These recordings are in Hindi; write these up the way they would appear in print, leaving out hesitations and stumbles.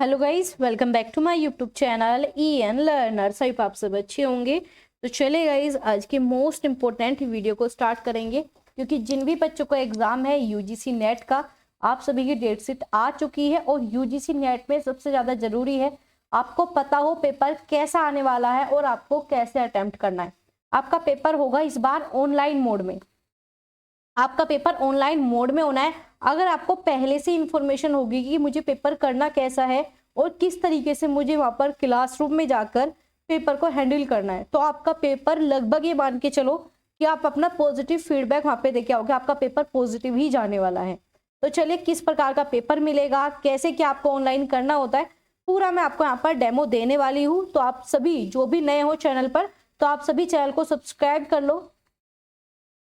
Hello guys, welcome back to my YouTube channel EN learner. सभी आप सब अच्छे होंगे। तो चले गाइस, आज के मोस्ट इम्पोर्टेंट वीडियो को स्टार्ट करेंगे, क्योंकि जिन भी बच्चों का एग्जाम है यूजीसी नेट का, आप सभी की डेट शीट आ चुकी है। और यूजीसी नेट में सबसे ज़्यादा ज़रूरी है आपको पता हो पेपर कैसा आने वाला है और आपको कैसे अटेम्प्ट करना है। आपका पेपर होगा इस बार ऑनलाइन मोड में। आपका पेपर ऑनलाइन मोड में होना है। अगर आपको पहले से इंफॉर्मेशन होगी कि मुझे पेपर करना कैसा है और किस तरीके से मुझे वहां पर क्लासरूम में जाकर पेपर को हैंडल करना है, तो आपका पेपर लगभग ये मान के चलो कि आप अपना पॉजिटिव फीडबैक वहां पे देके आओगे। आपका पेपर पॉजिटिव ही जाने वाला है। तो चलिए, किस प्रकार का पेपर मिलेगा, कैसे क्या आपको ऑनलाइन करना होता है, पूरा मैं आपको यहाँ पर डेमो देने वाली हूँ। तो आप सभी जो भी नए हो चैनल पर, तो आप सभी चैनल को सब्सक्राइब कर लो,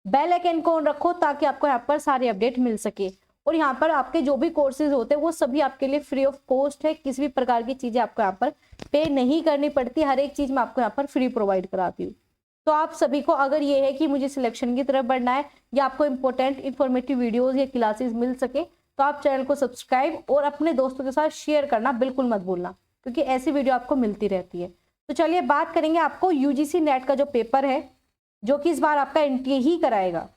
बेल आइकन को ऑन रखो, ताकि आपको यहाँ पर सारी अपडेट मिल सके। और यहाँ पर आपके जो भी कोर्सेज होते हैं वो सभी आपके लिए फ्री ऑफ कॉस्ट है। किसी भी प्रकार की चीजें आपको यहाँ पर पे नहीं करनी पड़ती। हर एक चीज मैं आपको यहाँ पर फ्री प्रोवाइड कराती हूँ। तो आप सभी को अगर ये है कि मुझे सिलेक्शन की तरफ बढ़ना है या आपको इंपॉर्टेंट इन्फॉर्मेटिव वीडियोज या क्लासेस मिल सके, तो आप चैनल को सब्सक्राइब और अपने दोस्तों के साथ शेयर करना बिल्कुल मत भूलना, क्योंकि ऐसी वीडियो आपको मिलती रहती है। तो चलिए बात करेंगे आपको यूजीसी नेट का जो पेपर है, जो कि इस बार आपका एनटीए ही कराएगा।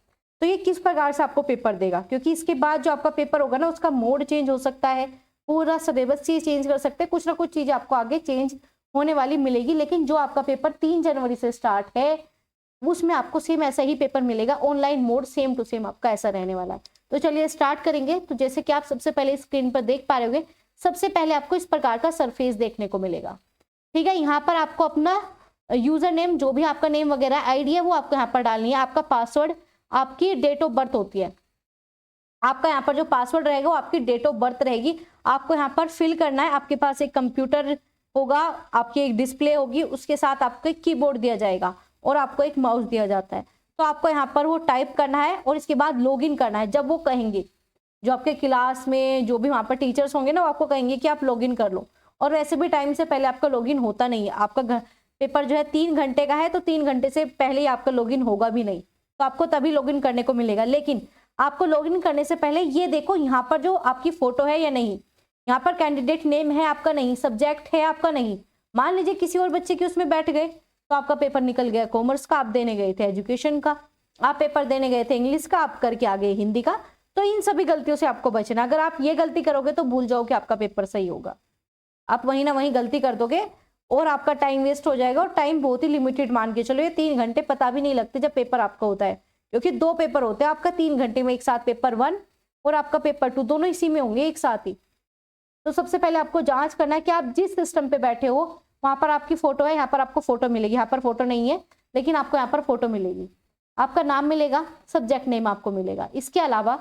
तो ये किस प्रकार से आपको पेपर देगा, क्योंकि इसके बाद जो आपका पेपर होगा ना, उसका मोड चेंज हो सकता है, पूरा सिलेबस चेंज कर सकते हैं, कुछ ना कुछ चीजें आपको आगे चेंज होने वाली मिलेगी। लेकिन जो आपका पेपर 3 जनवरी से स्टार्ट है, उसमें आपको सेम ऐसा ही पेपर मिलेगा। Online mode same to same आपका ऐसा रहने वाला है। तो चलिए स्टार्ट करेंगे। तो जैसे कि आप सबसे पहले स्क्रीन पर देख पा रहे होंगे, सबसे पहले आपको इस प्रकार का सरफेस देखने को मिलेगा। ठीक है, यहाँ पर आपको अपना यूजर नेम, जो भी आपका नेम वगैरह आईडी है, वो आपको यहाँ पर डालनी है। आपका पासवर्ड आपकी डेट ऑफ बर्थ होती है। आपका यहाँ पर जो पासवर्ड रहेगा वो आपकी डेट ऑफ बर्थ रहेगी। आपको यहाँ पर फिल करना है। आपके पास एक कंप्यूटर होगा, आपकी एक डिस्प्ले होगी, उसके साथ आपको एक कीबोर्ड दिया जाएगा और आपको एक माउस दिया जाता है। तो आपको यहाँ पर वो टाइप करना है और इसके बाद लॉग इन करना है। जब वो कहेंगे, जो आपके क्लास में जो भी वहाँ पर टीचर्स होंगे ना, वो आपको कहेंगे कि आप लॉग इन कर लो। और वैसे भी टाइम से पहले आपका लॉग इन होता नहीं है। आपका पेपर जो है 3 घंटे का है, तो 3 घंटे से पहले ही आपका लॉग इन होगा भी नहीं, तो आपको तभी लॉग इन करने को मिलेगा। लेकिन आपको लॉग इन करने से पहले ये देखो यहाँ पर जो आपकी फोटो है या नहीं, यहाँ पर कैंडिडेट नेम है आपका नहीं, सब्जेक्ट है आपका नहीं। मान लीजिए किसी और बच्चे की उसमें बैठ गए, तो आपका पेपर निकल गया। कॉमर्स का आप देने गए थे एजुकेशन का, आप पेपर देने गए थे इंग्लिश का, आप करके आ गए हिंदी का। तो इन सभी गलतियों से आपको बचना। अगर आप ये गलती करोगे तो भूल जाओ कि आपका पेपर सही होगा। आप वहीं ना वहीं गलती कर दोगे और आपका टाइम वेस्ट हो जाएगा। और टाइम बहुत ही लिमिटेड मान के चलो, ये 3 घंटे पता भी नहीं लगते जब पेपर आपका होता है, क्योंकि 2 पेपर होते हैं आपका 3 घंटे में एक साथ। पेपर 1 और आपका पेपर 2 दोनों इसी में होंगे एक साथ ही। तो सबसे पहले आपको जांच करना है कि आप जिस सिस्टम पे बैठे हो वहां पर आपकी फोटो है। यहाँ पर आपको फोटो मिलेगी, यहाँ पर फोटो नहीं है, लेकिन आपको यहाँ पर फोटो मिलेगी। आपका नाम मिलेगा, सब्जेक्ट नेम आपको मिलेगा। इसके अलावा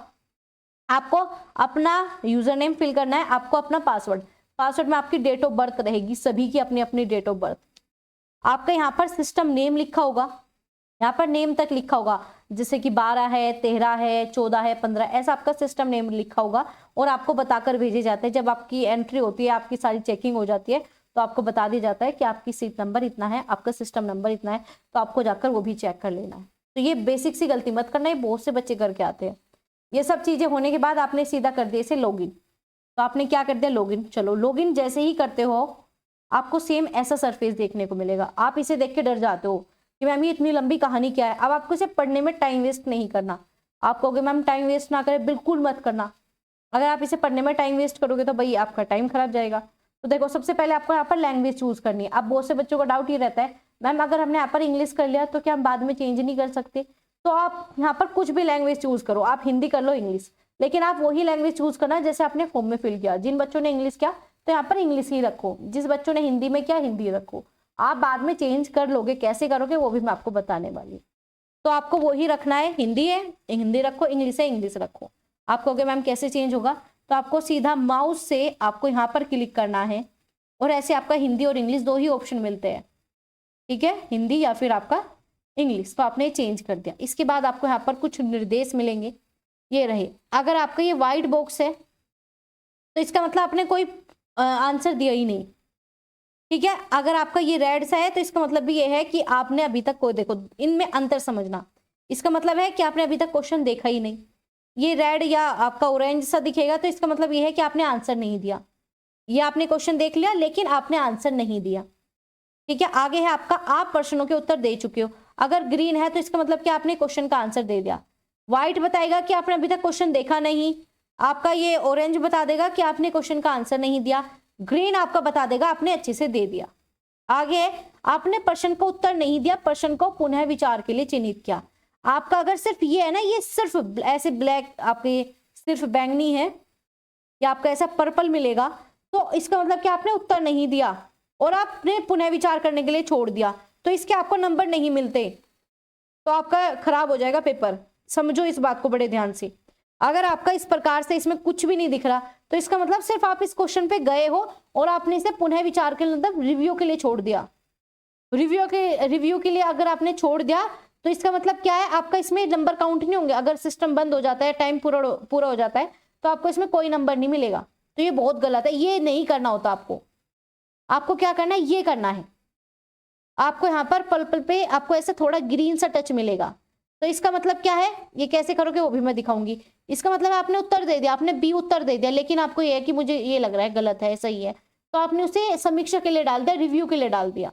आपको अपना यूजर नेम फिल करना है, आपको अपना पासवर्ड, पासवर्ड में आपकी डेट ऑफ बर्थ रहेगी, सभी की अपनी अपनी डेट ऑफ बर्थ। आपका यहाँ पर सिस्टम नेम लिखा होगा, यहाँ पर नेम तक लिखा होगा, जैसे कि 12 है, 13 है, 14 है, 15, ऐसा आपका सिस्टम नेम लिखा होगा। और आपको बताकर भेजे जाते हैं, जब आपकी एंट्री होती है, आपकी सारी चेकिंग हो जाती है, तो आपको बता दिया जाता है कि आपकी सीट नंबर इतना है, आपका सिस्टम नंबर इतना है। तो आपको जाकर वो भी चेक कर लेना है। तो ये बेसिक सी गलती मत करना, ये बहुत से बच्चे करके आते हैं। ये सब चीजें होने के बाद आपने सीधा कर दिया इसे लॉगिन। तो आपने क्या कर दिया, लॉगिन। चलो लॉगिन जैसे ही करते हो, आपको सेम ऐसा सरफेस देखने को मिलेगा। आप इसे देख के डर जाते हो कि मैम ये इतनी लंबी कहानी क्या है। अब आपको इसे पढ़ने में टाइम वेस्ट नहीं करना। आप कहोगे मैम टाइम वेस्ट ना करें, बिल्कुल मत करना। अगर आप इसे पढ़ने में टाइम वेस्ट करोगे तो भाई आपका टाइम खराब जाएगा। तो देखो, सबसे पहले आपको यहाँ पर लैंग्वेज चूज करनी है। अब बहुत से बच्चों का डाउट ये रहता है, मैम अगर हमने यहाँ पर इंग्लिश कर लिया तो क्या हम बाद में चेंज नहीं कर सकते? तो आप यहाँ पर कुछ भी लैंग्वेज चूज करो, आप हिंदी कर लो, इंग्लिश, लेकिन आप वही लैंग्वेज चूज करना जैसे आपने फॉर्म में फिल किया। जिन बच्चों ने इंग्लिश किया तो यहाँ पर इंग्लिश ही रखो, जिस बच्चों ने हिंदी में किया हिंदी रखो। आप बाद में चेंज कर लोगे, कैसे करोगे वो भी मैं आपको बताने वाली हूँ। तो आपको वही रखना है, हिंदी है हिंदी रखो, इंग्लिश है इंग्लिश रखो। आप कहोगे मैम कैसे चेंज होगा? तो आपको सीधा माउस से आपको यहाँ पर क्लिक करना है और ऐसे आपका हिंदी और इंग्लिश 2 ही ऑप्शन मिलते हैं। ठीक है, हिंदी या फिर आपका इंग्लिश। तो आपने चेंज कर दिया। इसके बाद आपको यहाँ पर कुछ निर्देश मिलेंगे, ये रहे। अगर आपका ये व्हाइट बॉक्स है तो इसका मतलब आपने कोई आंसर दिया ही नहीं। ठीक है, अगर आपका ये रेड सा है तो इसका मतलब भी ये है कि आपने अभी तक कोई, देखो इनमें अंतर समझना, इसका मतलब है कि आपने अभी तक क्वेश्चन देखा ही नहीं। ये रेड या आपका ऑरेंज सा दिखेगा तो इसका मतलब ये है कि आपने आंसर नहीं दिया। ये आपने क्वेश्चन देख लिया लेकिन आपने आंसर नहीं दिया, ठीक है। आगे है आपका, आप प्रश्नों के उत्तर दे चुके हो। अगर ग्रीन है तो इसका मतलब कि आपने क्वेश्चन का आंसर दे दिया। व्हाइट बताएगा कि आपने अभी तक क्वेश्चन देखा नहीं। आपका ये ऑरेंज बता देगा कि आपने क्वेश्चन का आंसर नहीं दिया। ग्रीन आपका बता देगा आपने अच्छे से दे दिया। आगे आपने प्रश्न का उत्तर नहीं दिया, प्रश्न को पुनः विचार के लिए चिन्हित किया। आपका अगर सिर्फ ये है ना, ये सिर्फ ऐसे ब्लैक आपके सिर्फ बैंगनी है या आपका ऐसा पर्पल मिलेगा, तो इसका मतलब कि आपने उत्तर नहीं दिया और आपने पुनः विचार करने के लिए छोड़ दिया, तो इसके आपको नंबर नहीं मिलते, तो आपका खराब हो जाएगा पेपर। समझो इस बात को बड़े ध्यान से। अगर आपका इस प्रकार से इसमें कुछ भी नहीं दिख रहा तो इसका मतलब सिर्फ आप इस क्वेश्चन पे गए हो और आपने इसे पुनः विचार के लिए, मतलब रिव्यू के लिए छोड़ दिया। रिव्यू के लिए अगर आपने छोड़ दिया तो इसका मतलब क्या है, आपका इसमें नंबर काउंट नहीं होंगे। अगर सिस्टम बंद हो जाता है, टाइम पूरा हो जाता है, तो आपको इसमें कोई नंबर नहीं मिलेगा। तो ये बहुत गलत है, ये नहीं करना होता आपको। आपको क्या करना है, ये करना है। आपको यहाँ पर पर्पल पे आपको ऐसे थोड़ा ग्रीन सा टच मिलेगा, तो इसका मतलब क्या है, ये कैसे करोगे वो भी मैं दिखाऊंगी। इसका मतलब आपने उत्तर दे दिया, आपने बी उत्तर दे दिया, लेकिन आपको ये है कि मुझे ये लग रहा है गलत है, सही है, तो आपने उसे समीक्षा के लिए डाल दिया, रिव्यू के लिए डाल दिया।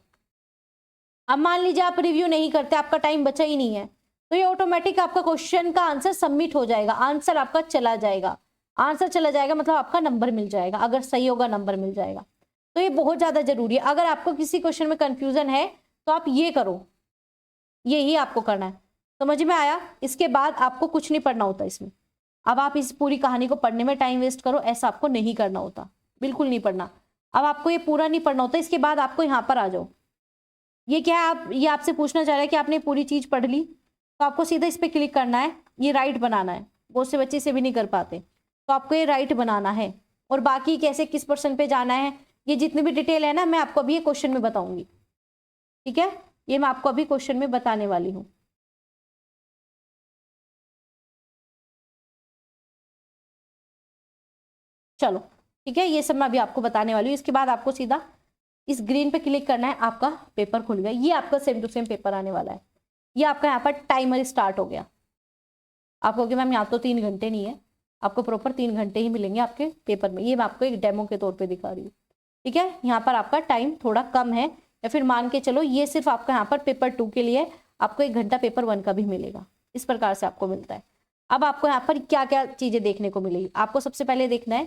अब मान लीजिए आप रिव्यू नहीं करते, आपका टाइम बचा ही नहीं है, तो ये ऑटोमेटिक आपका क्वेश्चन का आंसर सबमिट हो जाएगा, आंसर आपका चला जाएगा। आंसर चला जाएगा मतलब आपका नंबर मिल जाएगा, अगर सही होगा नंबर मिल जाएगा। तो ये बहुत ज्यादा जरूरी है। अगर आपको किसी क्वेश्चन में कंफ्यूजन है तो आप ये करो, यही आपको करना है। समझ में आया? इसके बाद आपको कुछ नहीं पढ़ना होता इसमें। अब आप इस पूरी कहानी को पढ़ने में टाइम वेस्ट करो, ऐसा आपको नहीं करना होता, बिल्कुल नहीं पढ़ना। अब आपको ये पूरा नहीं पढ़ना होता, इसके बाद आपको यहाँ पर आ जाओ। ये क्या है, आप ये आपसे पूछना चाह रहा है कि आपने पूरी चीज पढ़ ली, तो आपको सीधा इस पर क्लिक करना है, ये राइट बनाना है। बहुत से बच्चे से भी नहीं कर पाते, तो आपको ये राइट बनाना है। और बाकी कैसे किस पर्सन पे जाना है, ये जितनी भी डिटेल है ना, मैं आपको अभी ये क्वेश्चन में बताऊंगी, ठीक है। ये मैं आपको अभी क्वेश्चन में बताने वाली हूँ। चलो ठीक है, ये सब मैं अभी आपको बताने वाली हूँ। इसके बाद आपको सीधा इस ग्रीन पे क्लिक करना है, आपका पेपर खुल गया। ये आपका सेम टू सेम पेपर आने वाला है। ये आपका यहाँ पर टाइमर स्टार्ट हो गया। आप कहोगे मैम यहाँ तो 3 घंटे नहीं है, आपको प्रॉपर 3 घंटे ही मिलेंगे आपके पेपर में। ये मैं आपको एक डेमो के तौर पे दिखा रही हूँ, ठीक है। यहाँ पर आपका टाइम थोड़ा कम है, या फिर मान के चलो ये सिर्फ आपका यहाँ पर पेपर 2 के लिए, आपको 1 घंटा पेपर 1 का भी मिलेगा। इस प्रकार से आपको मिलता है। अब आपको यहाँ पर क्या क्या चीजें देखने को मिलेगी, आपको सबसे पहले देखना है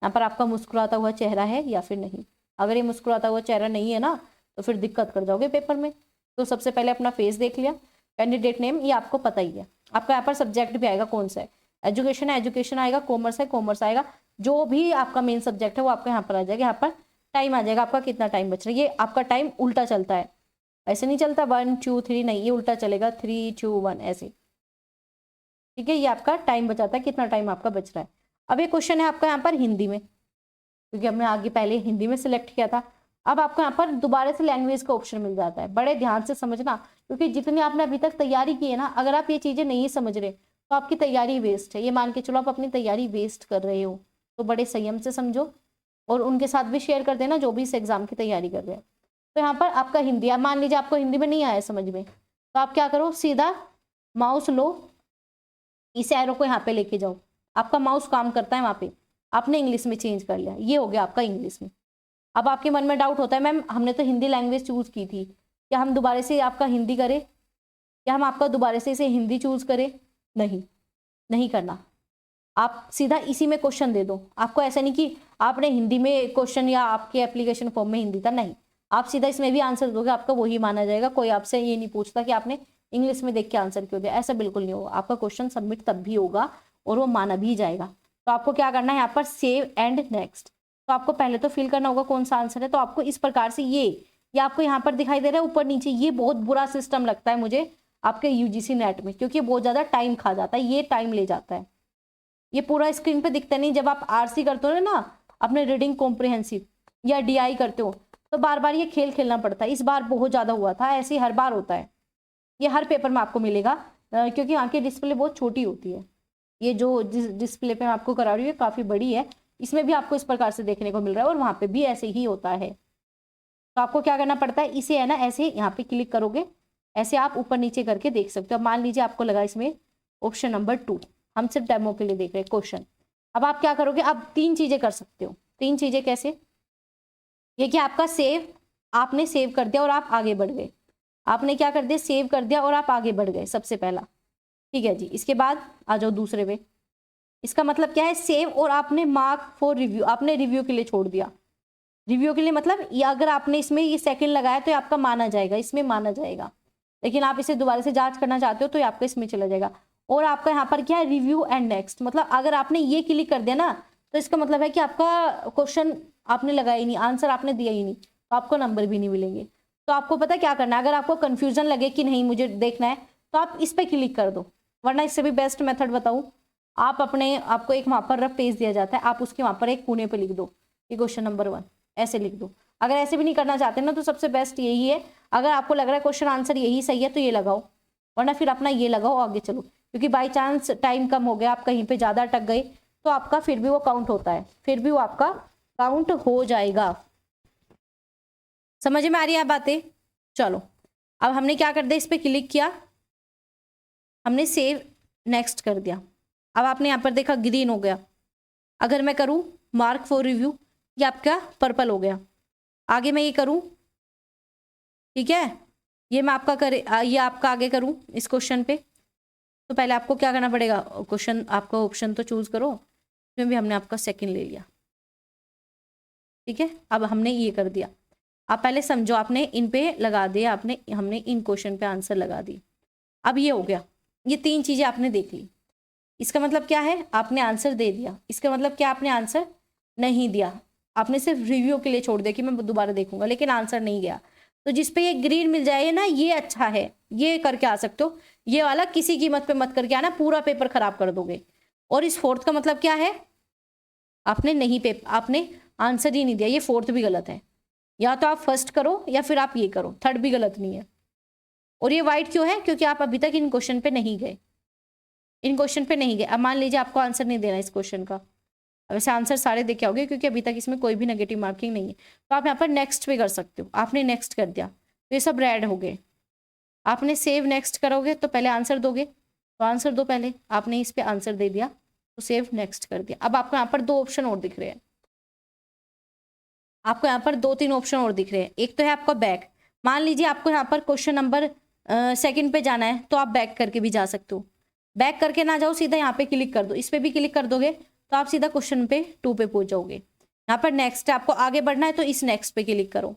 यहाँ पर आपका मुस्कुराता हुआ चेहरा है या फिर नहीं। अगर ये मुस्कुराता हुआ चेहरा नहीं है ना, तो फिर दिक्कत कर जाओगे पेपर में। तो सबसे पहले अपना फेस देख लिया। कैंडिडेट नेम ये आपको पता ही है। आपका यहाँ पर सब्जेक्ट भी आएगा कौन सा है, एजुकेशन है एजुकेशन आएगा, कॉमर्स है कॉमर्स आएगा, जो भी आपका मेन सब्जेक्ट है वो आपका यहाँ पर आ जाएगा। यहाँ पर टाइम आ जाएगा आपका, कितना टाइम बच रहा है। ये आपका टाइम उल्टा चलता है, ऐसे नहीं चलता 1 2 3, नहीं, ये उल्टा चलेगा 3 2 1 ऐसे, ठीक है। ये आपका टाइम बचाता है, कितना टाइम आपका बच रहा है। अब ये क्वेश्चन है आपका यहाँ पर हिंदी में, क्योंकि हमने आगे पहले हिंदी में सिलेक्ट किया था। अब आपको यहाँ पर दोबारा से लैंग्वेज का ऑप्शन मिल जाता है। बड़े ध्यान से समझना, क्योंकि जितनी आपने अभी तक तैयारी की है ना, अगर आप ये चीजें नहीं समझ रहे तो आपकी तैयारी वेस्ट है। ये मान के चलो आप अपनी तैयारी वेस्ट कर रहे हो, तो बड़े संयम से समझो और उनके साथ भी शेयर कर देना जो भी इस एग्जाम की तैयारी कर रहे हैं। तो यहाँ पर आपका हिंदी, अब मान लीजिए आपको हिंदी में नहीं आया समझ में, तो आप क्या करो, सीधा माउस लो, इस एरो को यहाँ पे लेके जाओ, आपका माउस काम करता है वहाँ पे। आपने इंग्लिश में चेंज कर लिया, ये हो गया आपका इंग्लिश में। अब आपके मन में डाउट होता है मैम हमने तो हिंदी लैंग्वेज चूज की थी, क्या हम दोबारा से आपका हिंदी करें, क्या हम आपका दोबारा से इसे हिंदी चूज करें? नहीं, नहीं करना। आप सीधा इसी में क्वेश्चन दे दो। आपको ऐसा नहीं कि आपने हिंदी में क्वेश्चन या आपके एप्लीकेशन फॉर्म में हिंदी था, नहीं, आप सीधा इसमें भी आंसर दोगे, आपका वही माना जाएगा। कोई आपसे ये नहीं पूछता कि आपने इंग्लिश में देख के आंसर क्यों दिया, ऐसा बिल्कुल नहीं होगा। आपका क्वेश्चन सबमिट तब भी होगा और वो माना भी जाएगा। तो आपको क्या करना है, यहाँ पर सेव एंड नेक्स्ट, तो आपको पहले तो फिल करना होगा कौन सा आंसर है। तो आपको इस प्रकार से ये आपको यहाँ पर दिखाई दे रहा है ऊपर नीचे। ये बहुत बुरा सिस्टम लगता है मुझे आपके यूजीसी नेट में, क्योंकि बहुत ज्यादा टाइम खा जाता है, ये टाइम ले जाता है। ये पूरा स्क्रीन पे दिखता नहीं। जब आप आरसी करते हो ना, अपने रीडिंग कॉम्प्रिहेंसिव या डीआई करते हो, तो बार बार ये खेल खेलना पड़ता है। इस बार बहुत ज्यादा हुआ था, ऐसे हर बार होता है। ये हर पेपर में आपको मिलेगा, क्योंकि यहाँ की डिस्प्ले बहुत छोटी होती है। ये जो डिस्प्ले पे मैं आपको करा रही हूँ काफी बड़ी है, इसमें भी आपको इस प्रकार से देखने को मिल रहा है, और वहां पे भी ऐसे ही होता है। तो आपको क्या करना पड़ता है, इसे है ना ऐसे यहाँ पे क्लिक करोगे, ऐसे आप ऊपर नीचे करके देख सकते हो। मान लीजिए आपको लगा इसमें ऑप्शन नंबर 2, हम सिर्फ डेमो के लिए देख रहे हैं क्वेश्चन। अब आप क्या करोगे, अब 3 चीजें कर सकते हो। 3 चीजें कैसे, ये क्या आपका सेव, आपने सेव कर दिया और आप आगे बढ़ गए। आपने क्या कर दिया, सेव कर दिया और आप आगे बढ़ गए, सबसे पहला। ठीक है जी, इसके बाद आ जाओ दूसरे पे। इसका मतलब क्या है, सेव और आपने मार्क फॉर रिव्यू, आपने रिव्यू के लिए छोड़ दिया। रिव्यू के लिए मतलब ये अगर आपने इसमें ये सेकंड लगाया तो ये आपका माना जाएगा, इसमें माना जाएगा। लेकिन आप इसे दोबारा से जांच करना चाहते हो तो ये आपका इसमें चला जाएगा। और आपका यहाँ पर क्या है, रिव्यू एंड नेक्स्ट, मतलब अगर आपने ये क्लिक कर दिया ना तो इसका मतलब है कि आपका क्वेश्चन आपने लगाया ही नहीं, आंसर आपने दिया ही नहीं, तो आपको नंबर भी नहीं मिलेंगे। तो आपको पता क्या करना है, अगर आपको कंफ्यूजन लगे कि नहीं मुझे देखना है तो आप इस पर क्लिक कर दो, वरना इससे भी बेस्ट मेथड बताऊँ, आप अपने आपको एक वहाँ पर रफ पेज दिया जाता है, आप उसके वहाँ पर एक कोने पे लिख दो कि क्वेश्चन नंबर 1, ऐसे लिख दो। अगर ऐसे भी नहीं करना चाहते ना तो सबसे बेस्ट यही है, अगर आपको लग रहा है क्वेश्चन आंसर यही सही है तो ये लगाओ, वरना फिर अपना ये लगाओ, आगे चलो। क्योंकि बाई चांस टाइम कम हो गया, आप कहीं पे ज़्यादा अटक गए तो आपका फिर भी वो काउंट होता है, फिर भी वो आपका काउंट हो जाएगा। समझ में आ रही है बातें? चलो अब हमने क्या कर दिया, इस पर क्लिक किया, हमने सेव नेक्स्ट कर दिया। अब आपने यहाँ पर देखा ग्रीन हो गया। अगर मैं करूँ मार्क फॉर रिव्यू, ये आपका पर्पल हो गया। आगे मैं ये करूँ, ठीक है, ये मैं आपका ये आपका आगे करूँ इस क्वेश्चन पे, तो पहले आपको क्या करना पड़ेगा, क्वेश्चन आपका ऑप्शन तो चूज करो, इसमें भी हमने आपका सेकंड ले लिया। ठीक है, अब हमने ये कर दिया। आप पहले समझो, आपने इन पे लगा दिया, आपने हमने इन क्वेश्चन पे आंसर लगा दी। अब ये हो गया, ये 3 चीजें आपने देख ली। इसका मतलब क्या है, आपने आंसर दे दिया। इसका मतलब क्या, आपने आंसर नहीं दिया, आपने सिर्फ रिव्यू के लिए छोड़ दिया कि मैं दोबारा देखूंगा, लेकिन आंसर नहीं गया। तो जिसपे ये ग्रीन मिल जाए ना, ये अच्छा है, ये करके आ सकते हो। ये वाला किसी कीमत पे मत करके आना, पूरा पेपर खराब कर दोगे। और इस 4th का मतलब क्या है, आपने नहीं आपने आंसर ही नहीं दिया, ये 4th भी गलत है। या तो आप फर्स्ट करो या फिर आप ये करो, 3rd भी गलत नहीं है। और ये वाइट क्यों है, क्योंकि आप अभी तक इन क्वेश्चन पे नहीं गए, इन क्वेश्चन पे नहीं गए। अब मान लीजिए आपको आंसर नहीं देना इस क्वेश्चन का, वैसे आंसर सारे देखे होंगे क्योंकि अभी तक इसमें कोई भी नेगेटिव मार्किंग नहीं है, तो आप यहाँ पर नेक्स्ट पे कर सकते हो। आपने नेक्स्ट कर दिया तो ये सब रेड हो गए। आपने सेव नेक्स्ट करोगे तो पहले आंसर दोगे, तो आंसर दो पहले, आपने इस पे आंसर दे दिया तो सेव नेक्स्ट कर दिया। अब आपको यहाँ पर 2 ऑप्शन और दिख रहे हैं, आपको यहाँ पर 2-3 ऑप्शन और दिख रहे हैं। एक तो है आपका बैक, मान लीजिए आपको यहाँ पर क्वेश्चन नंबर 2 पे जाना है तो आप बैक करके भी जा सकते हो। बैक करके ना जाओ, सीधा यहाँ पे क्लिक कर दो, इस पे भी क्लिक कर दोगे तो आप सीधा क्वेश्चन पे 2 पे पहुंच जाओगे। यहाँ पर नेक्स्ट है, आपको आगे बढ़ना है तो इस नेक्स्ट पे क्लिक करो,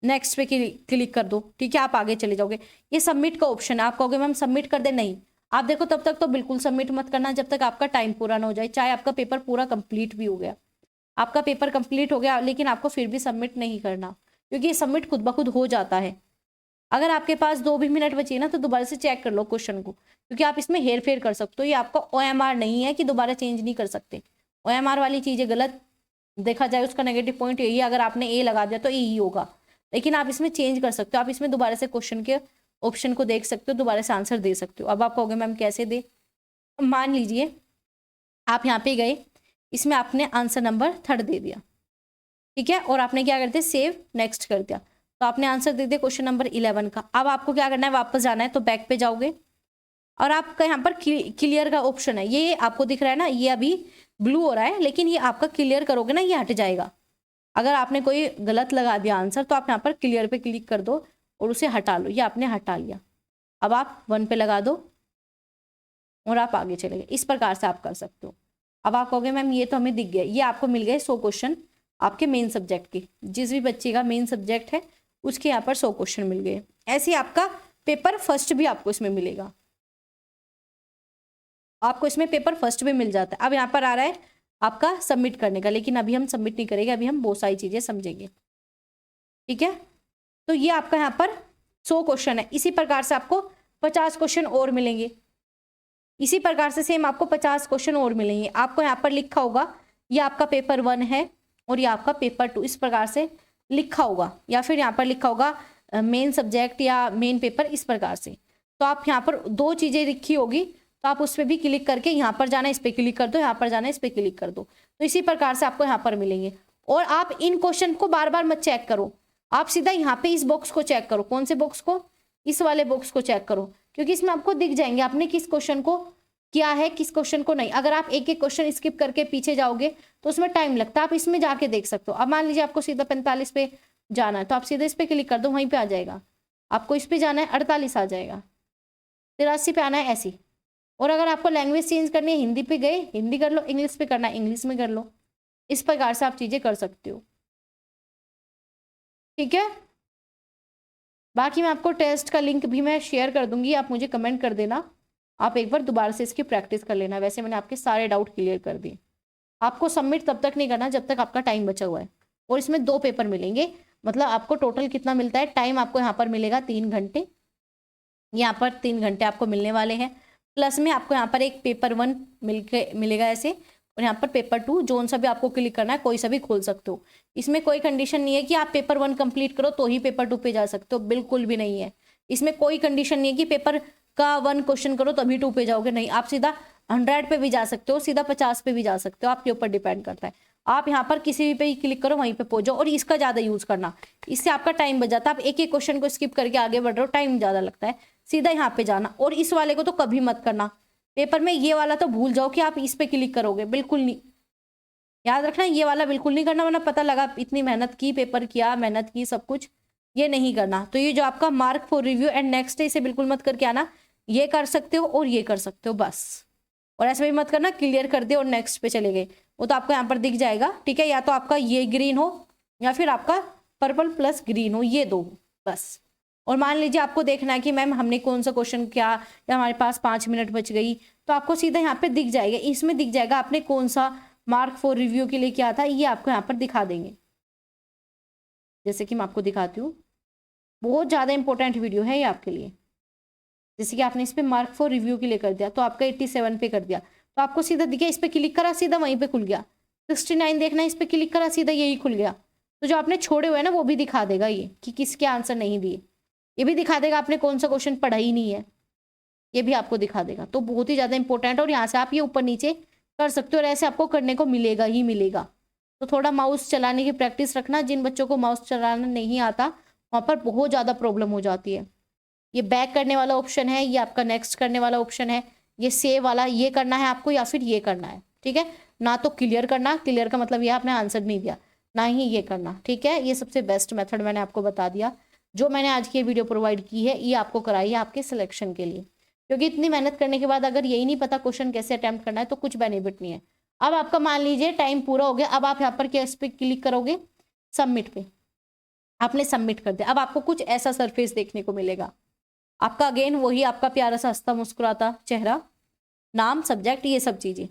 नेक्स्ट पे क्लिक कर दो, ठीक है, आप आगे चले जाओगे। ये सबमिट का ऑप्शन है, आप कहोगे मैम सबमिट कर दे, नहीं आप देखो तब तक तो बिल्कुल सबमिट मत करना जब तक आपका टाइम पूरा ना हो जाए, चाहे आपका पेपर पूरा कंप्लीट भी हो गया। आपका पेपर कंप्लीट हो गया लेकिन आपको फिर भी सबमिट नहीं करना, क्योंकि ये सबमिट खुद ब खुद हो जाता है। अगर आपके पास 2 भी मिनट बची ना तो दोबारा से चेक कर लो क्वेश्चन को, क्योंकि आप इसमें हेर फेर कर सकते हो। ये आपका OMR नहीं है कि दोबारा चेंज नहीं कर सकते। OMR वाली चीज़ें गलत, देखा जाए उसका नेगेटिव पॉइंट यही है, अगर आपने ए लगा दिया तो ए ही होगा, लेकिन आप इसमें चेंज कर सकते हो। आप इसमें दोबारा से क्वेश्चन के ऑप्शन को देख सकते हो, दोबारा से आंसर दे सकते हो। अब आप कहोगे मैम कैसे दे, मान लीजिए आप यहाँ पे गए, इसमें आपने आंसर नंबर 3rd दे दिया, ठीक है, और आपने क्या कर दिया, सेव नेक्स्ट कर दिया, तो आपने आंसर दे दिया क्वेश्चन नंबर 11 का। अब आपको क्या करना है, वापस जाना है, तो बैक पे जाओगे और आपका यहाँ पर क्लियर का ऑप्शन है, ये आपको दिख रहा है ना, ये अभी ब्लू हो रहा है, लेकिन ये आपका क्लियर करोगे ना ये हट जाएगा। अगर आपने कोई गलत लगा दिया आंसर तो आप यहाँ पर क्लियर पे क्लिक कर दो और उसे हटा लो, ये आपने हटा लिया। अब आप 1 पे लगा दो और आप आगे चले गए। इस प्रकार से आप कर सकते हो। अब आप कहोगे मैम ये तो हमें दिख गया, ये आपको मिल गए 100 क्वेश्चन आपके मेन सब्जेक्ट के, जिस भी बच्चे का मेन सब्जेक्ट है उसके यहाँ पर 100 क्वेश्चन मिल गए। ऐसे ही आपका पेपर फर्स्ट भी आपको इसमें मिलेगा, आपको इसमें पेपर फर्स्ट भी मिल जाता है। अब यहाँ पर आ रहा है आपका सबमिट करने का, लेकिन अभी हम सबमिट नहीं करेंगे, अभी हम बहुत सारी चीजें समझेंगे, ठीक है। तो ये आपका यहाँ पर 100 क्वेश्चन है। इसी प्रकार से आपको 50 क्वेश्चन और मिलेंगे, इसी प्रकार से सेम आपको 50 क्वेश्चन और मिलेंगे। आपको यहाँ पर लिखा होगा ये आपका पेपर 1 है और ये आपका पेपर 2, इस प्रकार से लिखा होगा, या फिर यहाँ पर लिखा होगा मेन सब्जेक्ट या मेन पेपर, इस प्रकार से। तो आप यहाँ पर 2 चीजें लिखी होगी, तो आप उस पर भी क्लिक करके यहाँ पर जाना, इस पर क्लिक कर दो, यहाँ पर जाना, इस पर क्लिक कर दो, तो इसी प्रकार से आपको यहाँ पर मिलेंगे। और आप इन क्वेश्चन को बार बार मत चेक करो, आप सीधा यहाँ पे इस बॉक्स को चेक करो। कौन से बॉक्स को, इस वाले बॉक्स को चेक करो, क्योंकि इसमें आपको दिख जाएंगे आपने किस क्वेश्चन को क्या है किस क्वेश्चन को नहीं। अगर आप एक एक क्वेश्चन स्किप करके पीछे जाओगे तो उसमें टाइम लगता है। आप इसमें जाके देख सकते हो। अब मान लीजिए आपको सीधा 45 पे जाना है तो आप सीधे इस पे क्लिक कर दो, वहीं पे आ जाएगा। आपको इस पे जाना है 48 आ जाएगा। 83 पे आना है ऐसी। और अगर आपको लैंग्वेज चेंज करनी है, हिंदी पे गए हिंदी कर लो, इंग्लिश पे करना है इंग्लिश में कर लो। इस प्रकार से आप चीजें कर सकते हो, ठीक है। बाकी मैं आपको टेस्ट का लिंक भी मैं शेयर कर दूंगी, आप मुझे कमेंट कर देना। आप एक बार दोबारा से इसकी प्रैक्टिस कर लेना। वैसे मैंने आपके सारे डाउट क्लियर कर दिए। आपको सबमिट तब तक नहीं करना जब तक आपका टाइम बचा हुआ है। और इसमें 2 पेपर मिलेंगे, मतलब आपको टोटल कितना मिलता है टाइम, आपको यहाँ पर मिलेगा 3 घंटे। यहाँ पर 3 घंटे आपको मिलने वाले हैं। प्लस में आपको यहाँ पर एक पेपर 1 मिलेगा ऐसे, और यहाँ पर पेपर 2 जोन सा भी आपको क्लिक करना है, कोई सा भी खोल सकते हो। इसमें कोई कंडीशन नहीं है कि आप पेपर 1 कंप्लीट करो तो ही पेपर 2 पे जा सकते हो, बिल्कुल भी नहीं है। इसमें कोई कंडीशन नहीं है कि पेपर का 1 क्वेश्चन करो तभी 2 पे जाओगे, नहीं। आप सीधा 100 पे भी जा सकते हो, सीधा 50 पे भी जा सकते हो, आपके ऊपर डिपेंड करता है। आप यहाँ पर किसी भी पे ही क्लिक करो, वहीं पे पहुंच जाओ। और इसका ज्यादा यूज करना, इससे आपका टाइम बच जाता है। आप एक एक क्वेश्चन को स्किप करके आगे बढ़ रहे हो, टाइम ज्यादा लगता है। सीधा यहाँ पे जाना। और इस वाले को तो कभी मत करना पेपर में, ये वाला तो भूल जाओ कि आप इस पे क्लिक करोगे, बिल्कुल नहीं। याद रखना ये वाला बिल्कुल नहीं करना, वरना पता लगा इतनी मेहनत की, पेपर किया, मेहनत की, सब कुछ, ये नहीं करना। तो ये जो आपका mark for review and next day, इसे बिल्कुल मत करके आना। ये कर सकते हो और ये कर सकते हो बस। और ऐसे भी मत करना क्लियर कर दे और नेक्स्ट पे चले गए, वो तो आपको यहाँ पर दिख जाएगा, ठीक है। या तो आपका ये ग्रीन हो या फिर आपका पर्पल प्लस ग्रीन हो, ये 2 बस। और मान लीजिए आपको देखना है कि मैम हमने कौन सा क्वेश्चन किया, या हमारे पास 5 मिनट बच गई, तो आपको सीधा यहाँ पे दिख जाएगा। इसमें दिख जाएगा आपने कौन सा मार्क फॉर रिव्यू के लिए किया था, ये आपको यहाँ पर दिखा देंगे। जैसे कि मैं आपको दिखाती हूँ, बहुत ज़्यादा इंपॉर्टेंट वीडियो है ये आपके लिए। जैसे कि आपने इस पर मार्क फॉर रिव्यू के लिए कर दिया तो आपका 87 पे कर दिया, तो आपको सीधा दिखा, इस पर क्लिक करा सीधा वहीं पे खुल गया। 69 देखना, इस पर क्लिक करा सीधा यही खुल गया। तो जो आपने छोड़े हुए ना वो भी दिखा देगा ये, कि किसके आंसर नहीं दिए। ये भी दिखा देगा आपने कौन सा क्वेश्चन पढ़ा ही नहीं है, ये भी आपको दिखा देगा। तो बहुत ही ज़्यादा इंपॉर्टेंट है। और यहाँ से आप ये ऊपर नीचे कर सकते हो, और ऐसे आपको करने को मिलेगा ही मिलेगा। तो थोड़ा माउस चलाने की प्रैक्टिस रखना। जिन बच्चों को माउस चलाना नहीं आता वहाँ पर बहुत ज़्यादा प्रॉब्लम हो जाती है। ये बैक करने वाला ऑप्शन है, ये आपका नेक्स्ट करने वाला ऑप्शन है, ये सेव वाला, ये करना है आपको या फिर ये करना है, ठीक है। ना तो क्लियर करना, क्लियर का मतलब ये आपने आंसर नहीं दिया, ना ही ये करना, ठीक है। ये सबसे बेस्ट मेथड मैंने आपको बता दिया। जो मैंने आज की वीडियो प्रोवाइड की है ये आपको कराई है आपके सिलेक्शन के लिए, क्योंकि इतनी मेहनत करने के बाद अगर यही नहीं पता क्वेश्चन कैसे अटेम्प्ट करना है तो कुछ बेनिफिट नहीं है। अब आपका मान लीजिए टाइम पूरा हो गया, अब आप यहाँ पर किस पे क्लिक करोगे, सबमिट पे। आपने सबमिट कर दिया, अब आपको कुछ ऐसा सरफेस देखने को मिलेगा। आपका अगेन वही आपका प्यारा सा हंसता मुस्कुराता चेहरा, नाम, सब्जेक्ट, ये सब चीजें।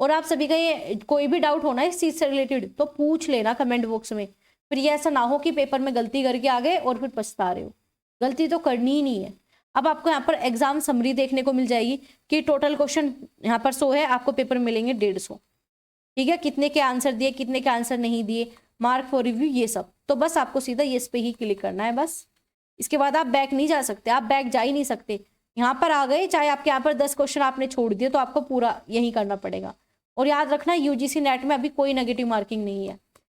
और आप सभी का ये कोई भी डाउट होना इस चीज से रिलेटेड तो पूछ लेना कमेंट बॉक्स में। फिर ये ऐसा ना हो कि पेपर में गलती करके आ गए और फिर पछता रहे हो, गलती तो करनी ही नहीं है। अब आपको यहाँ पर एग्जाम समरी देखने को मिल जाएगी कि टोटल क्वेश्चन यहाँ पर 100 है, आपको पेपर में मिलेंगे 150, ठीक है। कितने के आंसर दिए, कितने के आंसर नहीं दिए, मार्क फॉर रिव्यू, ये सब। तो बस आपको सीधा ये इस पे ही क्लिक करना है बस। इसके बाद आप बैक नहीं जा सकते, आप बैक जा ही नहीं सकते। यहाँ पर आ गए, चाहे आपके यहाँ पर 10 क्वेश्चन आपने छोड़ दिए तो आपको पूरा यही करना पड़ेगा। और याद रखना यूजीसी नेट में अभी कोई नेगेटिव मार्किंग नहीं है।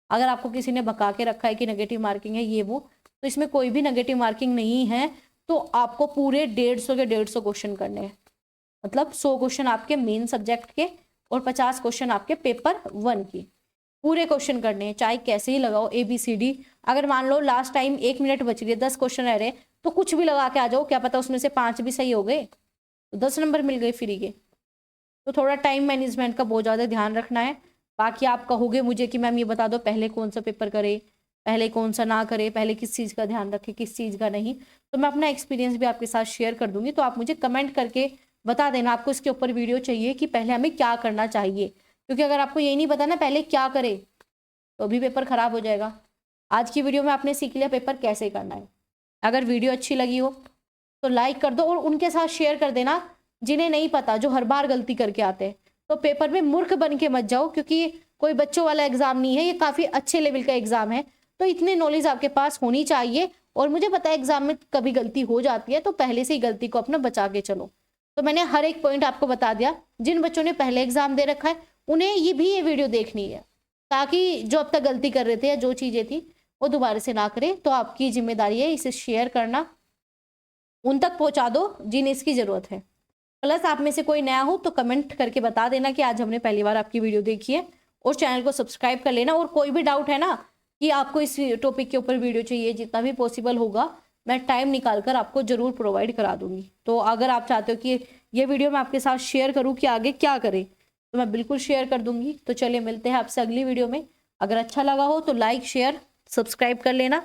अगर आपको किसी ने भगा के रखा है कि नेगेटिव मार्किंग है ये वो, तो इसमें कोई भी नेगेटिव मार्किंग नहीं है। तो आपको पूरे 150 के 150 क्वेश्चन करने हैं, मतलब 100 क्वेश्चन आपके मेन सब्जेक्ट के और 50 क्वेश्चन आपके पेपर 1 की। पूरे क्वेश्चन करने हैं, चाहे कैसे ही लगाओ ABCD। अगर मान लो लास्ट टाइम 1 मिनट बच रही है, 10 क्वेश्चन रह रहे, तो कुछ भी लगा के आ जाओ, क्या पता उसमें से 5 भी सही हो गए तो 10 नंबर मिल गए फ्री के। तो थोड़ा टाइम मैनेजमेंट का बहुत ज़्यादा ध्यान रखना है। बाकी आप कहोगे मुझे कि मैम ये बता दो पहले कौन सा पेपर करे, पहले कौन सा ना करे, पहले किस चीज़ का ध्यान रखे, किस चीज़ का नहीं। तो मैं अपना एक्सपीरियंस भी आपके साथ शेयर कर दूंगी, तो आप मुझे कमेंट करके बता देना आपको इसके ऊपर वीडियो चाहिए कि पहले हमें क्या करना चाहिए। क्योंकि अगर आपको यही नहीं पता ना पहले क्या करे तो अभी पेपर खराब हो जाएगा। आज की वीडियो में आपने सीख लिया पेपर कैसे करना है। अगर वीडियो अच्छी लगी हो तो लाइक कर दो और उनके साथ शेयर कर देना जिन्हें नहीं पता, जो हर बार गलती करके आते हैं। तो पेपर में मूर्ख बन के मत जाओ, क्योंकि कोई बच्चों वाला एग्जाम नहीं है, ये काफ़ी अच्छे लेवल का एग्जाम है। तो इतनी नॉलेज आपके पास होनी चाहिए। और मुझे पता है एग्जाम में कभी गलती हो जाती है, तो पहले से ही गलती को अपना बचा के चलो। तो मैंने हर एक पॉइंट आपको बता दिया। जिन बच्चों ने पहले एग्जाम दे रखा है उन्हें ये वीडियो देखनी है, ताकि जो अब तक गलती कर रहे थे या जो चीज़ें थी वो दोबारा से ना करें। तो आपकी जिम्मेदारी है इसे शेयर करना, उन तक पहुंचा दो जिन्हें इसकी ज़रूरत है। प्लस आप में से कोई नया हो तो कमेंट करके बता देना कि आज हमने पहली बार आपकी वीडियो देखी है, और चैनल को सब्सक्राइब कर लेना। और कोई भी डाउट है ना कि आपको इस टॉपिक के ऊपर वीडियो चाहिए, जितना भी पॉसिबल होगा मैं टाइम निकाल कर आपको जरूर प्रोवाइड करा दूंगी। तो अगर आप चाहते हो कि ये वीडियो मैं आपके साथ शेयर करूँ कि आगे क्या करें, तो मैं बिल्कुल शेयर कर दूंगी। तो चलिए मिलते हैं आपसे अगली वीडियो में। अगर अच्छा लगा हो तो लाइक शेयर सब्सक्राइब कर लेना।